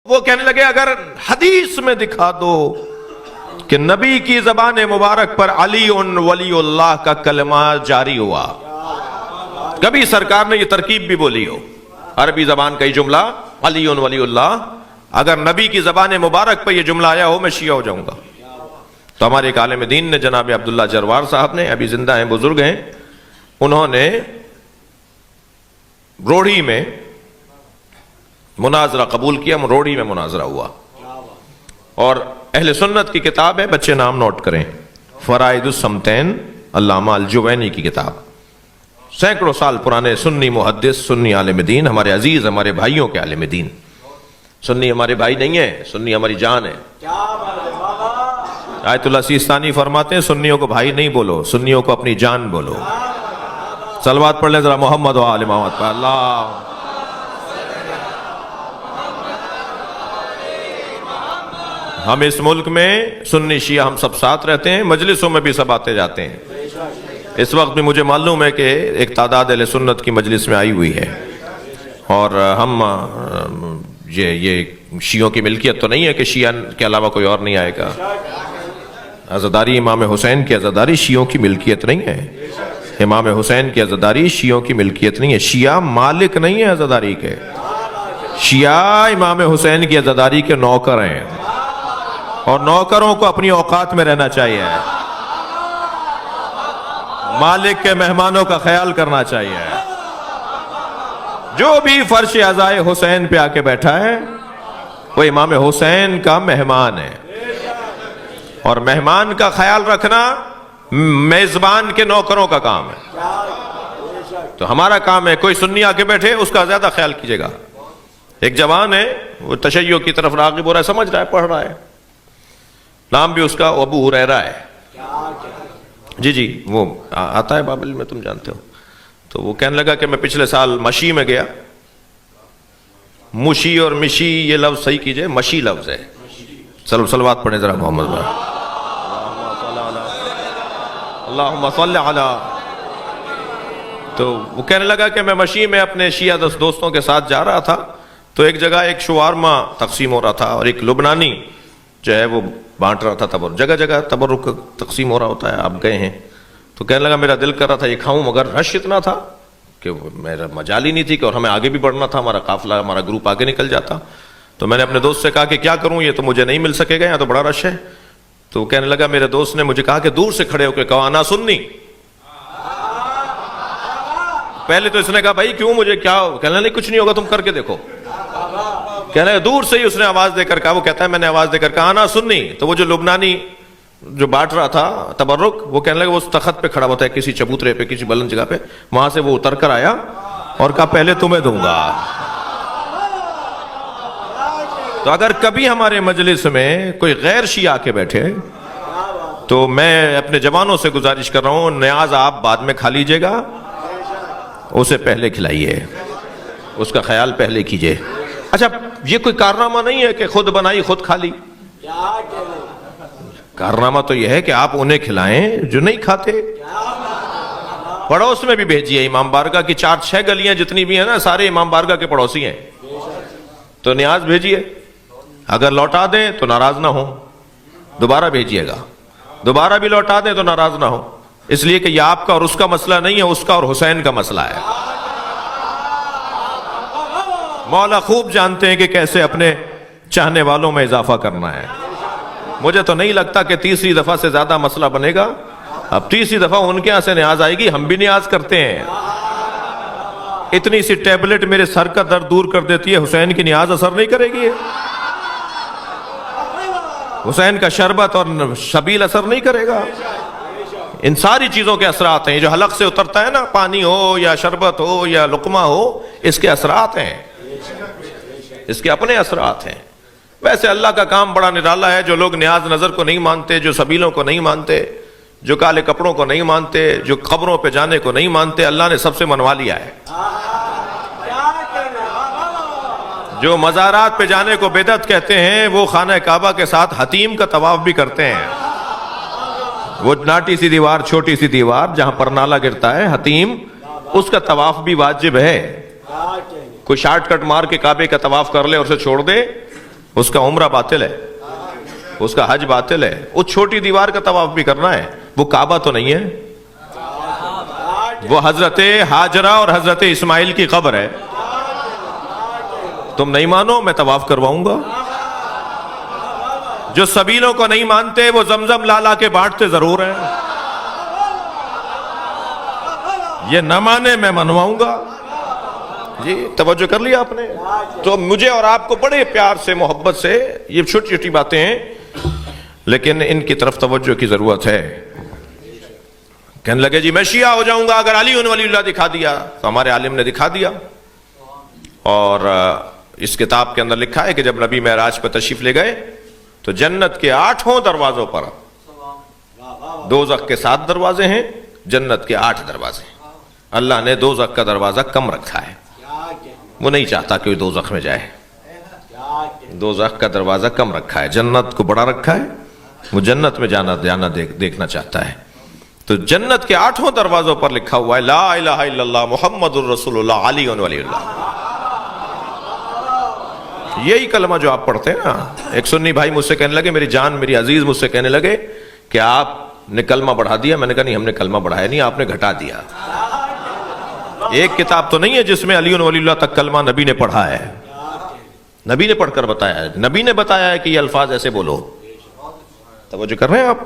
وہ کہنے لگے اگر حدیث میں دکھا دو کہ نبی کی زبان مبارک پر علی ولی اللہ کا کلمہ جاری ہوا، کبھی سرکار نے یہ ترکیب بھی بولی ہو، عربی زبان کا یہ جملہ علی ولی اللہ، اگر نبی کی زبان مبارک پر یہ جملہ آیا ہو میں شیعہ ہو جاؤں گا۔ تو ہمارے ایک عالم دین نے جناب عبداللہ جروار صاحب نے، ابھی زندہ ہیں، بزرگ ہیں، انہوں نے روڑی میں مناظرہ قبول کیا، روڑی میں مناظرہ ہوا، اور اہل سنت کی کتاب ہے، بچے نام نوٹ کریں، فرائض السمتین، علامہ الجوینی کی کتاب، سینکڑوں سال پرانے سنی محدث، سنی عالم دین، ہمارے عزیز، ہمارے بھائیوں کے عالم دین۔ سنی ہمارے بھائی نہیں ہیں، سنی ہماری جان ہے۔ آیت اللہ سیستانی فرماتے ہیں سنیوں کو بھائی نہیں بولو، سنیوں کو اپنی جان بولو۔ صلوات پڑھ لیں ذرا محمد و آل محمد پر۔ اللہ ہم اس ملک میں سنی شیعہ ہم سب ساتھ رہتے ہیں، مجلسوں میں بھی سب آتے جاتے ہیں۔ اس وقت بھی مجھے معلوم ہے کہ ایک تعداد اہل سنت کی مجلس میں آئی ہوئی ہے، اور ہم یہ شیعوں کی ملکیت تو نہیں ہے کہ شیعہ کے علاوہ کوئی اور نہیں آئے گا۔ عزاداری امام حسین کی عزاداری شیعوں کی ملکیت نہیں ہے، امام حسین کی عزاداری شیعوں کی ملکیت نہیں ہے، شیعہ مالک نہیں ہے عزاداری کے، شیعہ امام حسین کی عزاداری کے نوکر ہیں، اور نوکروں کو اپنی اوقات میں رہنا چاہیے، مالک کے مہمانوں کا خیال کرنا چاہیے۔ جو بھی فرش عزائے حسین پہ آ کے بیٹھا ہے وہ امام حسین کا مہمان ہے، اور مہمان کا خیال رکھنا میزبان کے نوکروں کا کام ہے۔ تو ہمارا کام ہے کوئی سنی آ کے بیٹھے اس کا زیادہ خیال کیجیے گا۔ ایک جوان ہے وہ تشیع کی طرف راغب ہو رہا ہے، سمجھ رہا ہے، پڑھ رہا ہے، نام بھی اس کا ابو ہریرہ ہے، جی وہ آتا ہے بابل میں، تم جانتے ہو۔ تو وہ کہنے لگا کہ میں پچھلے سال مشی میں گیا، مشی اور مشی یہ لفظ صحیح کیجئے، مشی لفظ ہے، صلوات پڑھیں ذرا محمد بھائی، اللہم صلی علی۔ تو وہ کہنے لگا کہ میں مشی میں اپنے شیعہ دوستوں کے ساتھ جا رہا تھا، تو ایک جگہ ایک شوارما تقسیم ہو رہا تھا، اور ایک لبنانی جو ہے وہ بانٹ رہا تھا تبرک، جگہ جگہ تبرک تقسیم ہو رہا ہوتا ہے، آپ گئے ہیں۔ تو کہنے لگا میرا دل کر رہا تھا یہ کھاؤں، مگر رش اتنا تھا کہ میرا مجال ہی نہیں تھی، کہ اور ہمیں آگے بھی بڑھنا تھا، ہمارا قافلہ، ہمارا گروپ آگے نکل جاتا۔ تو میں نے اپنے دوست سے کہا کہ کیا کروں، یہ تو مجھے نہیں مل سکے گا، یہاں تو بڑا رش ہے۔ تو وہ کہنے لگا میرے دوست نے مجھے کہا کہ دور سے کھڑے ہو کے کہا انا سنی۔ پہلے تو اس نے کہا بھائی کیوں، مجھے کیا، کہنے نہیں کچھ نہیں ہوگا، تم کر کے دیکھو۔ کہنے لگا دور سے ہی اس نے آواز دے کر کہا، وہ کہتا ہے میں نے آواز دے کر کہا انا سنی۔ تو وہ جو لبنانی جو بانٹ رہا تھا تبرک، وہ کہنے لگا وہ اس تخت پہ کھڑا ہوتا ہے کسی چبوترے پہ، کسی بلند جگہ پہ، وہاں سے وہ اتر کر آیا اور کہا پہلے تمہیں دوں گا۔ تو اگر کبھی ہمارے مجلس میں کوئی غیر شیعہ آ کے بیٹھے تو میں اپنے جوانوں سے گزارش کر رہا ہوں، نیاز آپ بعد میں کھا لیجئے گا، اسے پہلے کھلائیے، اس کا خیال پہلے کیجئے۔ اچھا یہ کوئی کارنامہ نہیں ہے کہ خود بنائی خود کھا لی، کارنامہ تو یہ ہے کہ آپ انہیں کھلائیں جو نہیں کھاتے، پڑوس میں بھی بھیجیے۔ امام بارگاہ کی 4-6 گلیاں جتنی بھی ہیں نا، سارے امام بارگاہ کے پڑوسی ہیں، تو نیاز بھیجیے، اگر لوٹا دیں تو ناراض نہ ہوں، دوبارہ بھیجیے گا، دوبارہ بھی لوٹا دیں تو ناراض نہ ہوں، اس لیے کہ یہ آپ کا اور اس کا مسئلہ نہیں ہے، اس کا اور حسین کا مسئلہ ہے۔ مولا خوب جانتے ہیں کہ کیسے اپنے چاہنے والوں میں اضافہ کرنا ہے۔ مجھے تو نہیں لگتا کہ تیسری دفعہ سے زیادہ مسئلہ بنے گا، اب تیسری دفعہ ان کے یہاں سے نیاز آئے گی، ہم بھی نیاز کرتے ہیں۔ اتنی سی ٹیبلٹ میرے سر کا درد دور کر دیتی ہے، حسین کی نیاز اثر نہیں کرے گی؟ حسین کا شربت اور شبیل اثر نہیں کرے گا؟ ان ساری چیزوں کے اثرات ہیں، جو حلق سے اترتا ہے نا، پانی ہو یا شربت ہو یا لقمہ ہو، اس کے اثرات ہیں، اس کے اپنے اثرات ہیں۔ ویسے اللہ کا کام بڑا نرالا ہے، جو لوگ نیاز نظر کو نہیں مانتے، جو سبیلوں کو نہیں مانتے، جو کالے کپڑوں کو نہیں مانتے، جو قبروں پہ جانے کو نہیں مانتے، اللہ نے سب سے منوا لیا ہے۔ جو مزارات پہ جانے کو بدعت کہتے ہیں، وہ خانہ کعبہ کے ساتھ حتیم کا طواف بھی کرتے ہیں۔ وہ ناٹی سی دیوار، چھوٹی سی دیوار جہاں پر نالا گرتا ہے، حتیم، اس کا طواف بھی واجب ہے۔ کوئی شارٹ کٹ مار کے کعبے کا طواف کر لے اور اسے چھوڑ دے اس کا عمرہ باطل ہے، اس کا حج باطل ہے. اس چھوٹی دیوار کا طواف بھی کرنا ہے، وہ کعبہ تو نہیں ہے، وہ حضرت ہاجرہ اور حضرت اسماعیل کی قبر ہے. تم نہیں مانو، میں طواف کرواؤں گا. جو سبیلوں کو نہیں مانتے وہ زمزم لا کے بانٹتے ضرور ہیں. یہ نہ مانے میں منواؤں گا. جی توجہ کر لیا آپ نے؟ تو مجھے اور آپ کو بڑے پیار سے محبت سے یہ چھوٹی چھوٹی باتیں ہیں، لیکن ان کی طرف توجہ کی ضرورت ہے. کہنے لگے جی میں شیعہ ہو جاؤں گا اگر علی ولی اللہ دکھا دیا. تو ہمارے عالم نے دکھا دیا، اور اس کتاب کے اندر لکھا ہے کہ جب نبی معراج پر تشریف لے گئے تو جنت کے 8 دروازوں پر، دوزخ کے 7 دروازے ہیں، جنت کے 8 دروازے ہیں. اللہ نے دوزخ کا دروازہ کم رکھا ہے، وہ نہیں چاہتا کہ کوئی دوزخ میں جائے. دوزخ کا دروازہ کم رکھا ہے، جنت کو بڑا رکھا ہے، وہ جنت میں جانا دیکھنا چاہتا ہے. تو جنت کے 8 دروازوں پر لکھا ہوا ہے لا الہ الا اللہ محمد الرسول اللہ علی ولی اللہ. یہی کلمہ جو آپ پڑھتے ہیں نا. ایک سنی بھائی مجھ سے کہنے لگے، میری جان میری عزیز مجھ سے کہنے لگے کہ آپ نے کلمہ بڑھا دیا. میں نے کہا نہیں، ہم نے کلمہ بڑھایا نہیں، آپ نے گھٹا دیا. ایک کتاب تو نہیں ہے جس میں علی ولی اللہ تک کلمہ نبی نے پڑھا ہے. نبی نے پڑھ کر بتایا ہے، نبی نے بتایا ہے کہ یہ الفاظ ایسے بولو. توجہ کر رہے ہیں آپ؟